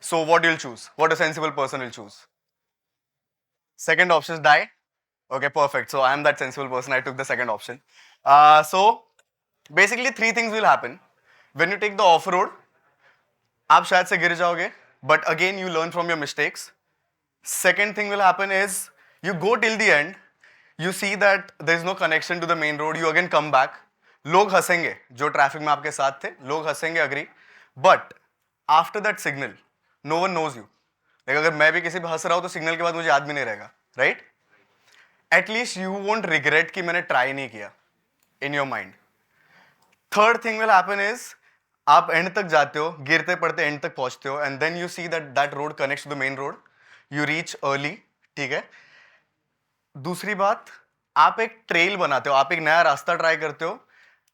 So what you'll choose? What a sensible person will choose? Second option is die. Okay, perfect. So I am that sensible person. I took the second option. So basically three things will happen. When you take the off-road, आप शायद से गिर जाओगे, but again you learn from your mistakes. Second thing will happen is you go till the end, you see that there is no connection to the main road, you again come back. लोग हंसेंगे जो traffic में आपके साथ थे, लोग हंसेंगे agree, but after that signal no one knows you. Like अगर मैं भी किसी पे हंस रहा हूं तो सिग्नल के बाद मुझे याद भी नहीं रहेगा, right? At least you won't regret कि मैंने ट्राई नहीं किया in your mind. Third thing will happen is आप एंड तक जाते हो, गिरते पड़ते एंड तक पहुंचते हो, and then you see that that road connects to the main road, you reach early. ठीक है. दूसरी बात, आप एक ट्रेल बनाते हो, आप एक नया रास्ता ट्राई करते हो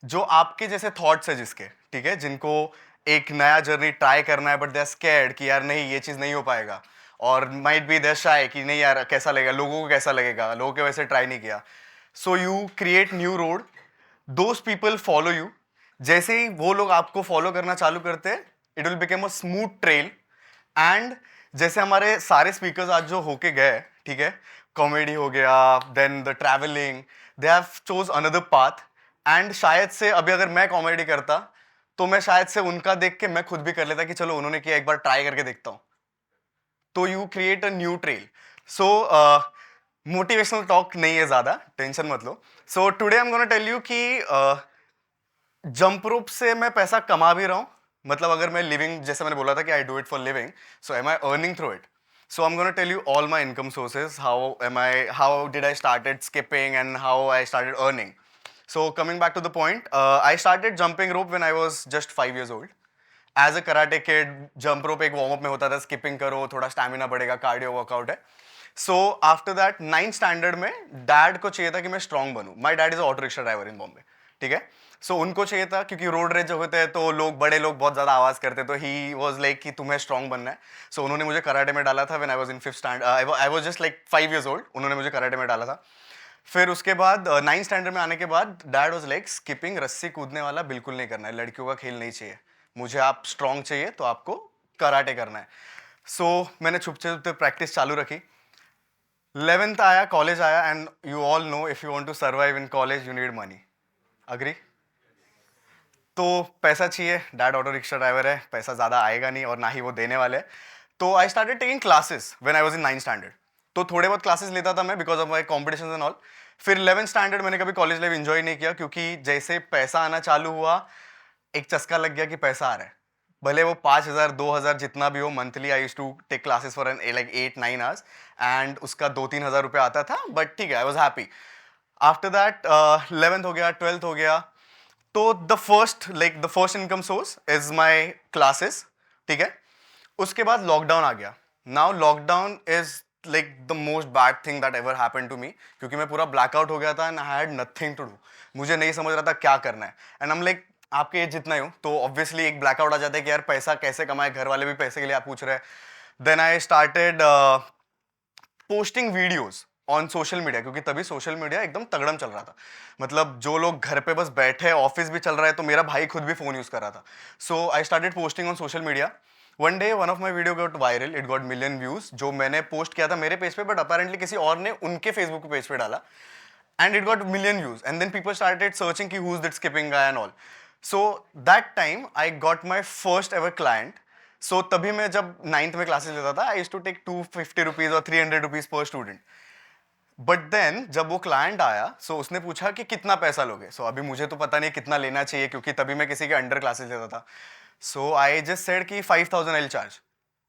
जो आपके जैसे थॉट्स है जिसके, ठीक है, जिनको एक नया जर्नी ट्राई करना है बट दे आर स्कैर्ड कि यार नहीं ये चीज़ नहीं हो पाएगा, और माइट बी दे शाय कि नहीं यार कैसा लगेगा, लोगों को कैसा लगेगा, लोगों के वैसे ट्राई नहीं किया. So you create new road, those people follow you. जैसे ही वो लोग आपको फॉलो करना चालू करते हैं, it will become a smooth trail. And जैसे हमारे सारे स्पीकर्स आज जो होके गए, ठीक है, कॉमेडी हो गया, then the travelling, they have chose another path. And शायद से अभी अगर मैं कॉमेडी करता तो मैं शायद से उनका देख के मैं खुद भी कर लेता कि चलो उन्होंने किया, एक बार ट्राई करके देखता हूं. तो you create a new trail. So motivational talk नहीं है ज्यादा, टेंशन मत लो. So today I am gonna tell you कि जंप रोप से मैं पैसा कमा भी रहा हूँ. मतलब अगर मैं लिविंग, जैसे मैंने बोला था कि I do it for living, so am I earning through it. So I'm going to tell you all my income sources. How did I started skipping and how I started earning. So coming back to the point, I started jumping rope when I was just 5 years old. As a karate kid, jump rope एक warm up में होता था, skipping करो, थोड़ा stamina बढ़ेगा, cardio workout है. So after that, 9th standard में dad को चाहिए था कि मैं strong बनूं. My dad is a auto rickshaw driver in Bombay. ठीक है. सो उनको चाहिए था क्योंकि रोड रेज जो होते हैं तो लोग, बड़े लोग बहुत ज्यादा आवाज करते, तो ही वाज लाइक कि तुम्हें स्ट्रांग बनना है. सो उन्होंने मुझे कराटे में डाला था when I was in 5th standard. I was just like 5 years old. उन्होंने मुझे कराटे में डाला था. फिर उसके बाद 9th स्टैंडर्ड में आने के बाद डैड वाज लाइक स्किपिंग, रस्सी कूदने वाला बिल्कुल नहीं करना है, लड़कियों का खेल नहीं चाहिए, मुझे आप स्ट्रांग चाहिए तो आपको कराटे करना है. सो मैंने छुप छुप प्रैक्टिस चालू रखी. 11th आया, कॉलेज आया, and you all know if you want to survive in college you need money. Agree? तो पैसा चाहिए, डैड ऑटो रिक्शा ड्राइवर है, पैसा ज़्यादा आएगा नहीं और ना ही वो देने वाले. तो I started taking classes when I was in 9th standard. तो थोड़े बहुत क्लासेस लेता था मैं because of my competition and all. फिर 11th स्टैंडर्ड मैंने कभी कॉलेज लाइफ एंजॉय नहीं किया क्योंकि जैसे पैसा आना चालू हुआ, एक चस्का लग गया कि पैसा आ रहा है. भले वो 5,000 2,000 जितना भी हो monthly, I used to take classes for an like 8-9 hours, and उसका 2-3 हज़ार रुपये आता था, बट ठीक है, I was happy. After that 11th हो गया, 12th हो गया. तो the first income source is my classes. ठीक है. उसके बाद लॉकडाउन आ गया. Now lockdown is like the most bad thing that ever happened to me, क्योंकि मैं पूरा ब्लैकआउट हो गया था and I had nothing to do. मुझे नहीं समझ रहा था क्या करना है. एंड आई एम लाइक, आपके एज जितना ही हो तो ऑब्वियसली एक ब्लैकआउट आ जाता है कि यार पैसा कैसे कमाए, घर वाले भी पैसे के लिए आप पूछ रहे हैं. Then I started posting videos on social media, क्योंकि तभी सोशल मीडिया एकदम तगड़म चल रहा था. मतलब जो लोग घर पे बस बैठे, ऑफिस भी चल रहा है, तो मेरा भाई खुद भी फोन यूज कर रहा था. So I started posting on social media. One day one of my video got viral, it got million views, जो मैंने पोस्ट किया था मेरे पेज पे, बट अपेरेंटली किसी और ने उनके फेसबुक पेज पे डाला, and it got million views, and then people started searching ki who's that skipping guy and all. So that time I got my first ever client. So तभी मैं जब 9th में क्लासेस लेता था, I used to take 250 rupees और 300 rupees per student. But then जब वो client आया, सो उसने पूछा कि कितना पैसा लोगे. सो अभी मुझे तो पता नहीं कितना लेना चाहिए क्योंकि तभी मैं किसी के अंडर क्लासेस लेता था. सो आई जस्ट सेड कि 5,000 I charge,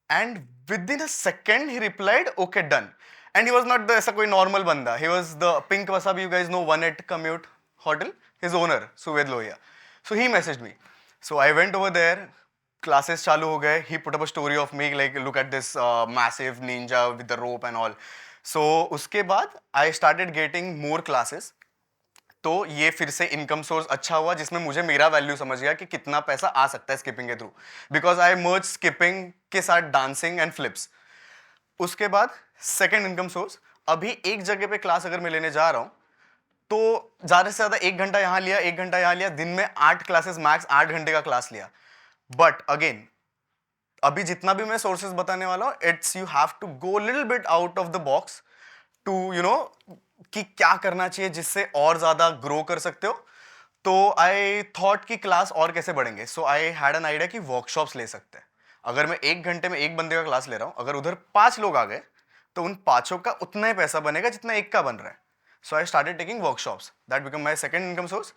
and within a second he replied okay done. And he was not ऐसा कोई नॉर्मल बंदा, he was the pink wasabi, you guys know, 1 commute hotel, his owner Suved Lohia. So he messaged me. So I went over there, classes चालू हो गए. He put up a story of me like look at this massive ninja with the rope and all. सो उसके बाद I started getting more classes. तो ये फिर से income source अच्छा हुआ जिसमें मुझे मेरा वैल्यू समझ गया कि कितना पैसा आ सकता है स्किपिंग के through, because I merge skipping के साथ डांसिंग एंड फ्लिप्स. उसके बाद सेकेंड इनकम सोर्स, अभी एक जगह पे क्लास अगर मैं लेने जा रहा हूं तो ज्यादा से ज्यादा 1 घंटा यहां लिया, 1 घंटा यहां लिया, दिन में 8 क्लासेस मैक्स, 8 घंटे का क्लास लिया. बट अगेन अभी जितना भी मैं सोर्सेज बताने वाला हूँ, it's you have to go little bit out of the box to कि क्या करना चाहिए जिससे और ज्यादा ग्रो कर सकते हो। तो आई थॉट कि क्लास और कैसे बढ़ेंगे, सो आई हैड एन आइडिया कि वर्कशॉप्स ले सकते हैं। अगर मैं 1 घंटे में एक बंदे का क्लास ले रहा हूं, अगर उधर 5 लोग आ गए तो उन 5 का उतना ही पैसा बनेगा जितना एक का बन रहा है। So I started taking workshops. That became my second income source.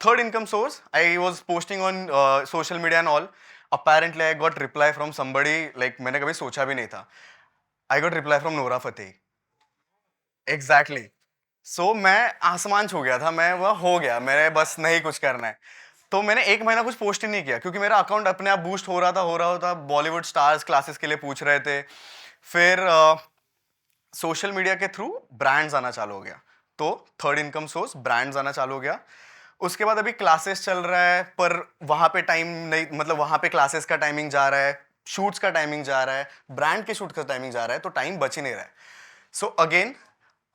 Third income source, I was posting on social media and all. Apparently, I got reply from somebody like मैंने कभी सोचा भी नहीं था. I got reply from Noora Fateh. Exactly. So मैं आसमान छू गया था, मैं वह हो गया, मेरे बस नहीं कुछ करना है। तो मैंने 1 महीना कुछ पोस्ट ही नहीं किया क्योंकि मेरा अकाउंट अपने आप बूस्ट हो रहा था। बॉलीवुड स्टार्स क्लासेस के लिए पूछ रहे थे। फिर सोशल मीडिया के थ्रू ब्रांड्स आना चालू हो गया। तो थर्ड इनकम सोर्स ब्रांड्स आना चालू हो गया। उसके बाद अभी क्लासेस चल रहा है, पर वहां पे टाइम नहीं, मतलब वहां पे क्लासेस का टाइमिंग जा रहा है, शूट्स का टाइमिंग जा रहा है, ब्रांड के शूट का टाइमिंग जा रहा है, तो टाइम बच ही नहीं रहा है। सो अगेन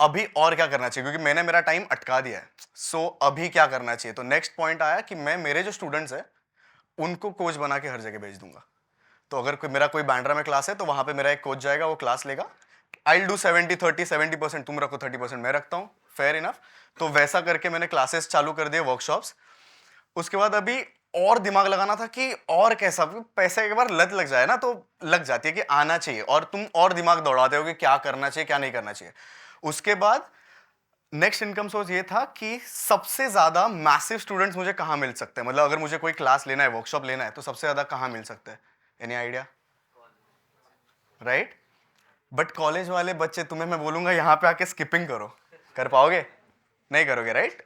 अभी और क्या करना चाहिए, क्योंकि मैंने मेरा टाइम अटका दिया है। सो अभी क्या करना चाहिए, तो नेक्स्ट पॉइंट आया कि मैं मेरे जो स्टूडेंट्स हैं उनको कोच बना के हर जगह भेज दूंगा। तो अगर मेरा कोई बांद्रा में क्लास है तो वहां पे मेरा एक कोच जाएगा, वो क्लास लेगा। आई डू 70-30, 70% तुम रखो, 30% मैं रखता हूँ, फेयर इनफ। तो वैसा करके मैंने क्लासेस चालू कर दिए, वर्कशॉप्स। उसके बाद अभी और दिमाग लगाना था कि और कैसा, पैसे एक बार लत लग जाए ना तो लग जाती है कि आना चाहिए, और तुम और दिमाग दौड़ाते हो कि क्या करना चाहिए क्या नहीं करना चाहिए। उसके बाद नेक्स्ट इनकम सोर्स ये था कि सबसे ज्यादा मैसिव स्टूडेंट्स मुझे कहाँ मिल सकते हैं, मतलब अगर मुझे कोई क्लास लेना है, वर्कशॉप लेना है, तो सबसे ज्यादा कहाँ मिल सकते हैं? Any idea? Right. But college वाले बच्चे, तुम्हें मैं बोलूंगा यहाँ पे आके स्किपिंग करो, कर पाओगे? नहीं करोगे, राइट।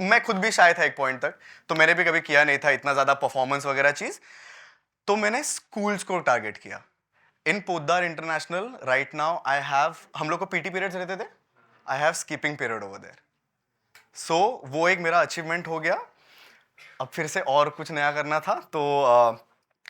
मैं खुद भी शायद था एक पॉइंट तक, तो मैंने भी कभी किया नहीं था इतना ज्यादा परफॉर्मेंस वगैरह चीज। तो मैंने स्कूल्स को टारगेट किया। In Podar international right now I have, हम लोग को पीटी पीरियड्स रहते थे, I have skipping period over there. So वो एक मेरा अचीवमेंट हो गया। अब फिर से और कुछ नया करना था, तो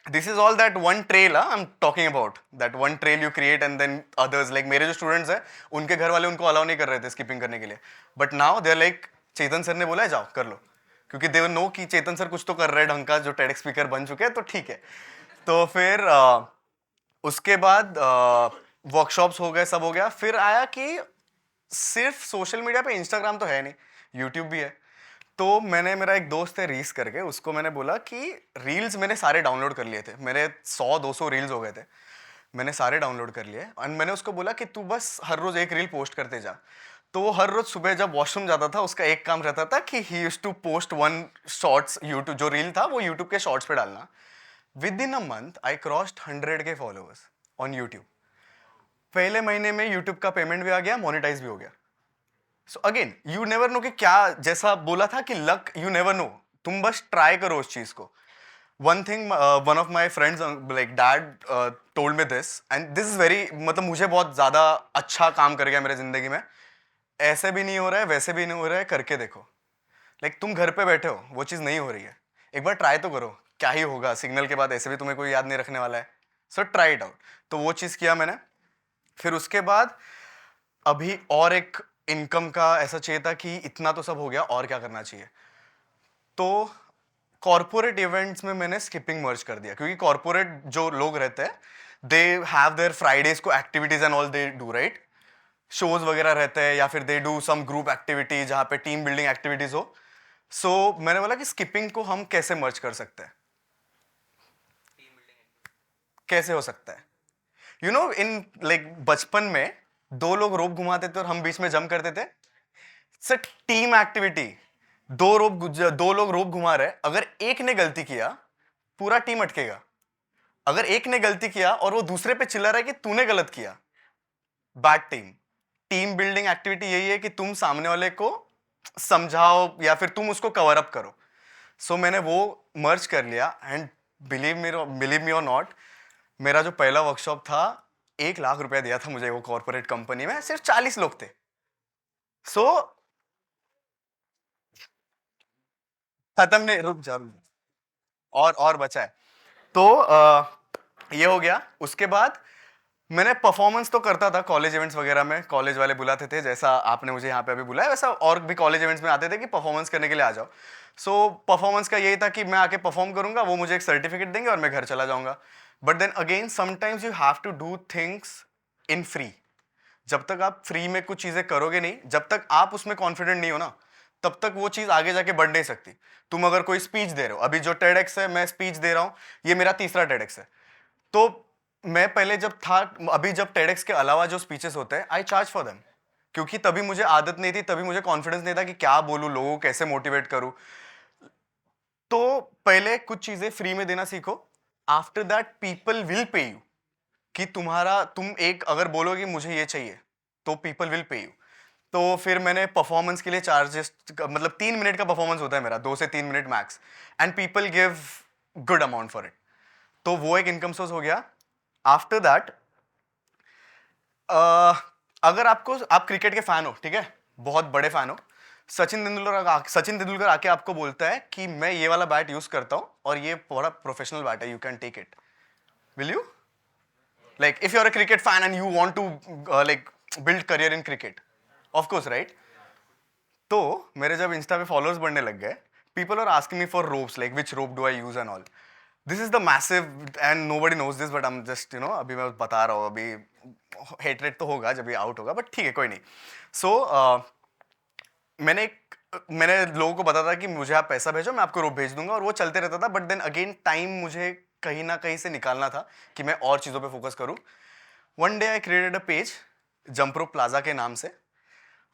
this is all that one trail I am talking about, that one trail you create and than others, like मेरे जो स्टूडेंट्स हैं उनके घर वाले उनको अलाउ नहीं कर रहे थे स्किपिंग करने के लिए, but now they are like, Chetan sir ने बोला है जाओ कर लो, क्योंकि दे नो कि चेतन सर कुछ तो कर रहे हैं ढंग का, जो टेड स्पीकर बन चुके हैं, तो ठीक है। तो फिर उसके बाद वर्कशॉप्स हो गए, सब हो गया। फिर आया कि सिर्फ सोशल मीडिया पे, इंस्टाग्राम तो है नहीं, यूट्यूब भी है। तो मैंने, मेरा एक दोस्त है रीस करके, उसको मैंने बोला कि रील्स मैंने सारे डाउनलोड कर लिए थे, मेरे 100-200 रील्स हो गए थे, मैंने सारे डाउनलोड कर लिए। एंड मैंने उसको बोला कि तू बस हर रोज एक रील पोस्ट करते जा। तो वो हर रोज सुबह जब वॉशरूम जाता था, उसका एक काम रहता था कि he used to post one shorts, YouTube जो रील था वो यूट्यूब के शॉर्ट्स पे डालना। Within a month I crossed 100K followers on YouTube. पहले महीने में यूट्यूब का पेमेंट भी आ गया, मोनेटाइज भी हो गया। So again you never know कि क्या, जैसा बोला था कि लक, यू नेवर नो, तुम बस ट्राई करो उस चीज को। One thing, one of my friends like dad told me this, and this is very, मतलब मुझे बहुत ज्यादा अच्छा काम कर गया मेरे जिंदगी में। ऐसे भी नहीं हो रहा है, वैसे भी नहीं हो रहा है, करके देखो। लाइक तुम घर पे बैठे हो, वो चीज नहीं हो रही है, एक बार ट्राई तो करो, क्या ही होगा, सिग्नल के बाद ऐसे भी तुम्हें कोई याद नहीं रखने वाला है। So try it out. तो वो चीज किया मैंने। फिर उसके बाद अभी और एक इनकम का ऐसा चाहिए था कि इतना तो सब हो गया, और क्या करना चाहिए। तो कॉर्पोरेट इवेंट्स में मैंने स्किपिंग मर्ज कर दिया, क्योंकि कॉर्पोरेट जो लोग रहते हैं, दे हैव देयर फ्राइडेज को activities and all they do, right. Shows वगैरह रहते हैं, या फिर they do some group activity जहाँ पे टीम बिल्डिंग एक्टिविटीज हो। सो मैंने बोला कि स्किपिंग को हम कैसे मर्ज कर सकते हैं, कैसे हो सकता है। यू नो इन लाइक बचपन में 2 लोग रोप घुमाते थे और हम बीच में जंप करते थे। सर टीम एक्टिविटी, 2 लोग रोप घुमा रहे, अगर एक ने गलती किया पूरा टीम अटकेगा। अगर एक ने गलती किया और वो दूसरे पे चिल्ला रहा है कि तूने गलत किया, bad team. Team building activity यही है कि तुम सामने वाले को समझाओ या फिर तुम उसको कवर अप करो। सो मैंने वो मर्ज कर लिया, एंड बिलीव मी और नॉट, मेरा जो पहला वर्कशॉप था, 1 लाख रुपया दिया था मुझे वो कॉर्पोरेट कंपनी में, सिर्फ 40 लोग थे। सो खत्म नहीं, रुक जा, और बचा है। तो ये हो गया। उसके बाद मैंने परफॉर्मेंस तो करता था कॉलेज इवेंट्स वगैरह में, कॉलेज वाले बुलाते थे, जैसा आपने मुझे यहाँ पे अभी बुलाया, वैसा और भी कॉलेज इवेंट्स में आते थे कि परफॉर्मेंस करने के लिए आ जाओ। सो परफॉर्मेंस का यही था कि मैं आके परफॉर्म करूंगा, वो मुझे एक सर्टिफिकेट देंगे और मैं घर चला जाऊंगा। But then again sometimes you have to do things in free. जब तक आप फ्री में कुछ चीजें करोगे नहीं, जब तक आप उसमें कॉन्फिडेंट नहीं हो ना, तब तक वो चीज आगे जाके बढ़ नहीं सकती. तुम अगर कोई स्पीच दे रहे हो, अभी जो टेडेक्स है, मैं स्पीच दे रहा हूं, ये मेरा तीसरा टेडेक्स है. तो मैं पहले जब था, अभी जब टेडेक्स के अलावा जो स्पीचेस होते हैं, आई चार्ज फॉर देम. क्योंकि तभी मुझे आदत नहीं थी, तभी मुझे कॉन्फिडेंस नहीं था कि क्या बोलूं, लोगों को कैसे मोटिवेट करूं. तो पहले कुछ चीजें फ्री में देना सीखो. After that people will pay you. कि तुम एक अगर बोलोगे मुझे ये चाहिए, तो पीपल विल पे यू. तो फिर मैंने परफॉर्मेंस के लिए चार्जेस, मतलब 3 मिनट का परफॉर्मेंस होता है मेरा, 2 से 3 minute max, and people give good amount for it. तो वो एक इनकम सोर्स हो गया. आफ्टर दैट अगर आप क्रिकेट के फैन हो, ठीक है, बहुत बड़े फैन हो, सचिन तेंदुलकर आके आपको बोलता है कि मैं ये वाला बैट यूज करता हूं और ये बड़ा प्रोफेशनल बैट है, you can take it. Will you? Like if you're a cricket fan and you want to like build career in cricket, of course, right? तो मेरे जब इंस्टा पे फॉलोअर्स बढ़ने लग गए, people are asking me for ropes, like which rope do I use and all. This is the massive, and nobody knows this, but I'm just अभी मैं बता रहा हूँ. अभी हेट रेट तो होगा जब ये आउट होगा, बट ठीक है, कोई नहीं. सो मैंने लोगों को बताया था कि मुझे आप पैसा भेजो, मैं आपको रोप भेज दूंगा, और वो चलते रहता था. बट देन अगेन टाइम मुझे कहीं ना कहीं से निकालना था कि मैं और चीज़ों पे फोकस करूं. One day I created a page jump rope plaza के नाम से.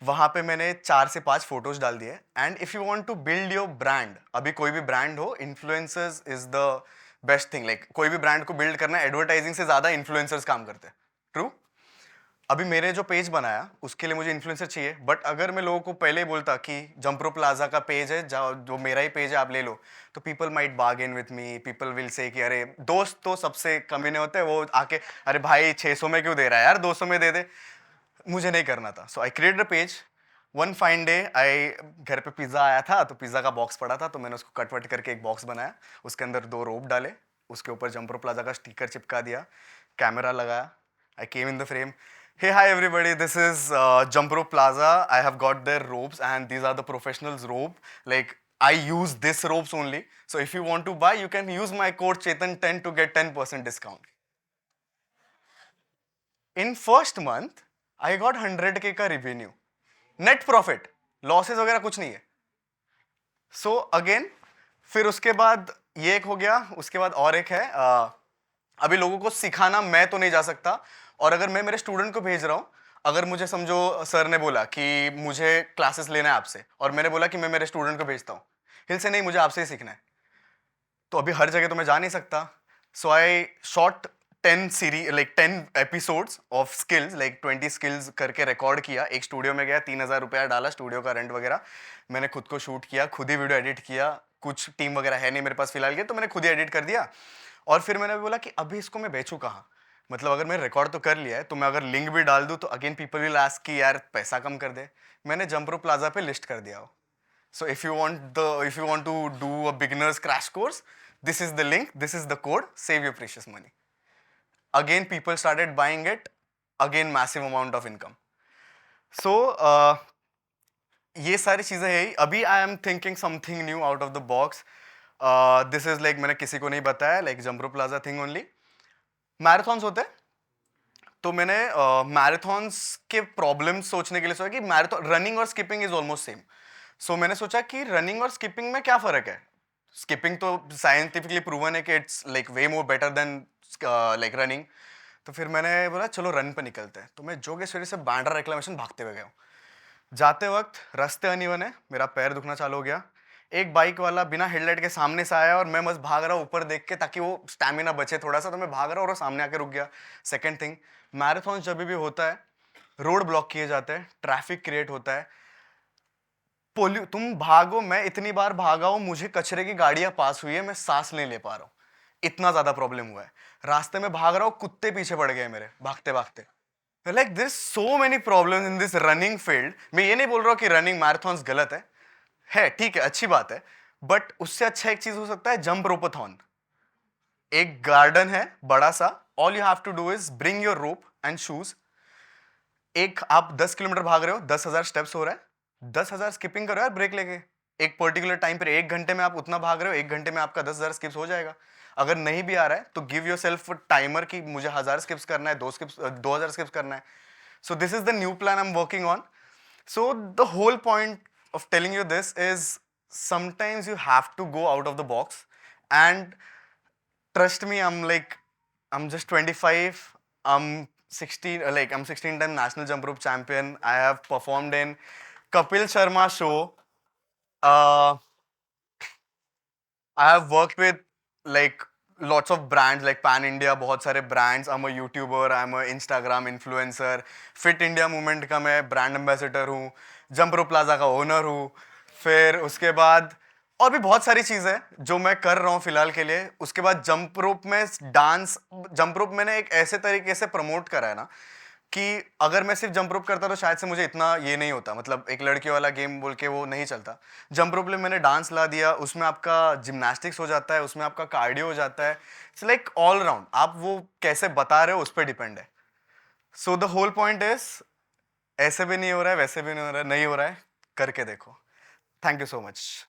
वहां पे मैंने 4 से 5 फोटोज डाल दिए. And if you want to build your brand, अभी कोई भी ब्रांड हो, influencers is the best thing. Like कोई भी ब्रांड को बिल्ड करना, एडवर्टाइजिंग से ज्यादा इन्फ्लुएंसर्स काम करते हैं. ट्रू. अभी मेरे जो पेज बनाया उसके लिए मुझे इन्फ्लुएंसर चाहिए, बट अगर मैं लोगों को पहले ही बोलता कि जंप्रो प्लाजा का पेज है, जो मेरा ही पेज है, आप ले लो, तो people might bargain with me. People will say कि अरे दोस्त तो सबसे कम ही नहीं होते, वो आके अरे भाई 600 में क्यों दे रहा है यार, 200 में दे दे. मुझे नहीं करना था. So I created a page. One fine day I घर पे पिज्ज़ा आया था, तो पिज्ज़ा का बॉक्स पड़ा था, तो मैंने उसको कट वट करके एक बॉक्स बनाया. उसके अंदर 2 रोप डाले, उसके ऊपर जंप्रो प्लाजा का स्टिकर चिपका दिया, कैमरा लगाया. I came in the frame. Hey, hi everybody, this is Jumpro Plaza. I have got their ropes and these are the professionals rope. Like, I use this ropes only. So if you want to buy, you can use my code Chetan10 to get 10% discount. In first month, I got 100K का revenue. Net profit. Losses वगैरह कुछ नहीं है. So again, फिर उसके बाद ये एक हो गया, उसके बाद और एक है, अभी लोगों को सिखाना मैं तो नहीं जा सकता, और अगर मैं मेरे स्टूडेंट को भेज रहा हूँ, अगर मुझे समझो सर ने बोला कि मुझे क्लासेस लेना है आपसे, और मैंने बोला कि मैं मेरे स्टूडेंट को भेजता हूँ, हिल से नहीं, मुझे आपसे ही सीखना है, तो अभी हर जगह तो मैं जा नहीं सकता. So I shot 10 series, like 10 episodes of skills, like 20 skills करके रिकॉर्ड किया. एक स्टूडियो में गया, 3,000 रुपया डाला स्टूडियो का रेंट वगैरह, मैंने खुद को शूट किया, खुद ही वीडियो एडिट किया. कुछ टीम वगैरह है नहीं मेरे पास फिलहाल के, तो मैंने खुद ही एडिट कर दिया. और फिर मैंने बोला कि अभी इसको मैं बेचूं कहाँ, मतलब अगर मैंने रिकॉर्ड तो कर लिया है, तो मैं अगर लिंक भी डाल दूं तो अगेन पीपल विल आस्क कि यार पैसा कम कर दे. मैंने जंप्रो प्लाजा पे लिस्ट कर दिया. So if you want to do a beginner's crash course, this is the link, this is the code, save your precious money. Again people started buying it, again massive amount of income. So ये सारी चीजें है. अभी I am thinking something new out of the box. This is like मैंने किसी को नहीं बताया, like jump rope plaza thing only. Marathons होते हैं, तो मैंने मैराथन्स के प्रॉब्लम्स सोचने के लिए सोचा कि मैराथन, रनिंग और स्किपिंग इज ऑलमोस्ट सेम. सो मैंने सोचा कि रनिंग और स्किपिंग में क्या फर्क है. स्किपिंग तो साइंटिफिकली प्रूवन है कि it's like way more better than like running. तो फिर मैंने बोला चलो रन पे निकलते हैं. तो मैं जोगेश्वरी से बांद्रा रेक्लामेशन भागते हुए गया हूँ. जाते वक्त रास्ते अनइवन है, मेरा पैर दुखना चालू हो गया. एक बाइक वाला बिना हेडलाइट के सामने से आया, और मैं बस भाग रहा हूँ ऊपर देख के ताकि वो स्टैमिना बचे थोड़ा सा, तो मैं भाग रहा हूँ और वो सामने आके रुक गया. सेकंड थिंग, मैराथन जब भी होता है, रोड ब्लॉक किए जाते हैं, ट्रैफिक क्रिएट होता है, तुम भागो, मैं इतनी बार भागा हूं, मुझे कचरे की गाड़ियां पास हुई है, मैं सांस नहीं ले पा रहा हूं, इतना ज्यादा प्रॉब्लम हुआ है. रास्ते में भाग रहा हूं, कुत्ते पीछे पड़ गए मेरे भागते भागते. Like there so many problems in this running field. मैं ये नहीं बोल रहा हूं कि रनिंग मैराथन्स गलत है ठीक है, अच्छी बात है, बट उससे अच्छा एक चीज हो सकता है, जंप रोपाथॉन. एक गार्डन है बड़ा सा, all you have to do is bring your rope and shoes. एक आप 10 किलोमीटर भाग रहे हो, 10,000 स्टेप्स हो रहा है, 10,000 स्किपिंग करो यार ब्रेक लेके. एक पर्टिकुलर टाइम पर 1 घंटे में आप उतना भाग रहे हो, 1 घंटे में आपका 10,000 स्किप्स हो जाएगा. अगर नहीं भी आ रहा है तो गिव योर सेल्फ टाइमर कि मुझे 1000 स्किप्स करना है, 2000 स्किप्स करना है. So this is the new plan I'm working on. So the whole point of telling you this is sometimes you have to go out of the box, and trust me, I'm just 25. I'm 16, I'm 16-time national jump rope champion. I have performed in Kapil Sharma show. uh, I have worked with like lots of brands like Pan India, बहुत सारे brands. I'm a YouTuber, I'm a Instagram influencer. Fit India movement का मैं brand ambassador हूँ. Jump Rope Plaza का owner हूँ. फिर उसके बाद और भी बहुत सारी चीज़ें जो मैं कर रहा हूँ फिलहाल के लिए. उसके बाद जंप रोप में डांस, जंप रोप मैंने एक ऐसे तरीके से प्रमोट करा है ना कि अगर मैं सिर्फ जंप रोप करता तो शायद से मुझे इतना ये नहीं होता, मतलब एक लड़की वाला गेम बोल के वो नहीं चलता. जंप रोप में मैंने डांस ला दिया, उसमें आपका जिम्नास्टिक्स हो जाता है, उसमें आपका कार्डियो हो जाता है. It's like all round. आप वो कैसे बता रहे हो उस पर डिपेंड है. So the whole point is, ऐसे भी नहीं हो रहा है, वैसे भी नहीं हो रहा है, नहीं हो रहा है, करके देखो. Thank you so much.